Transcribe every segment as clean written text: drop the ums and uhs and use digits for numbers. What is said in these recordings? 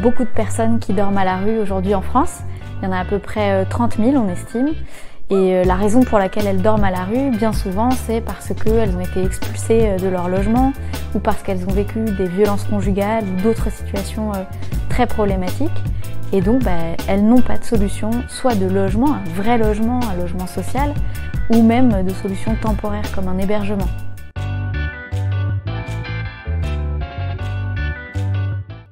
beaucoup de personnes qui dorment à la rue aujourd'hui en France. Il y en a à peu près 30 000, on estime. Et la raison pour laquelle elles dorment à la rue, bien souvent, c'est parce qu'elles ont été expulsées de leur logement ou parce qu'elles ont vécu des violences conjugales ou d'autres situations très problématiques. Et donc, elles n'ont pas de solution, soit de logement, un vrai logement, un logement social, ou même de solutions temporaires comme un hébergement.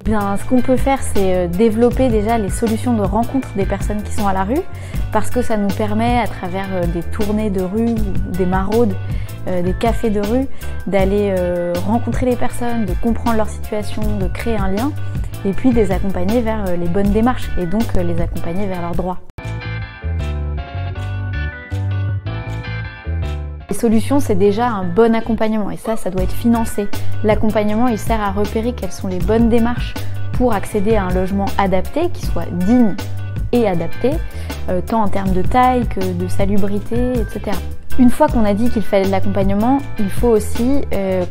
Bien, ce qu'on peut faire, c'est développer déjà les solutions de rencontre des personnes qui sont à la rue, parce que ça nous permet, à travers des tournées de rue, des maraudes, des cafés de rue, d'aller rencontrer les personnes, de comprendre leur situation, de créer un lien, et puis de les accompagner vers les bonnes démarches, et donc les accompagner vers leurs droits. Les solutions, c'est déjà un bon accompagnement et ça doit être financé. L'accompagnement, il sert à repérer quelles sont les bonnes démarches pour accéder à un logement adapté, qui soit digne et adapté, tant en termes de taille que de salubrité, etc. Une fois qu'on a dit qu'il fallait de l'accompagnement, il faut aussi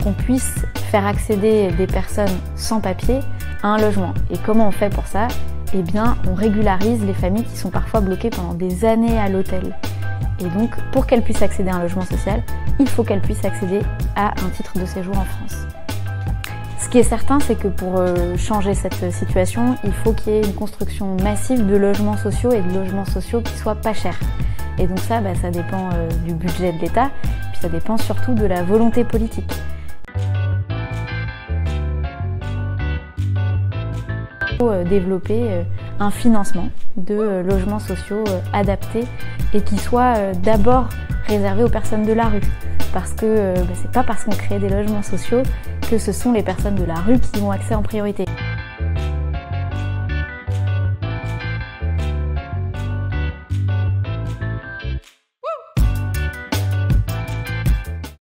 qu'on puisse faire accéder des personnes sans papier à un logement. Et comment on fait pour ça? Eh bien, on régularise les familles qui sont parfois bloquées pendant des années à l'hôtel. Et donc, pour qu'elles puissent accéder à un logement social, il faut qu'elles puissent accéder à un titre de séjour en France. Ce qui est certain, c'est que pour changer cette situation, il faut qu'il y ait une construction massive de logements sociaux et de logements sociaux qui soient pas chers. Et donc ça dépend du budget de l'État, puis ça dépend surtout de la volonté politique. Il faut développer un financement de logements sociaux adaptés et qui soient d'abord réservés aux personnes de la rue. Parce que c'est pas parce qu'on crée des logements sociaux que ce sont les personnes de la rue qui y ont accès en priorité.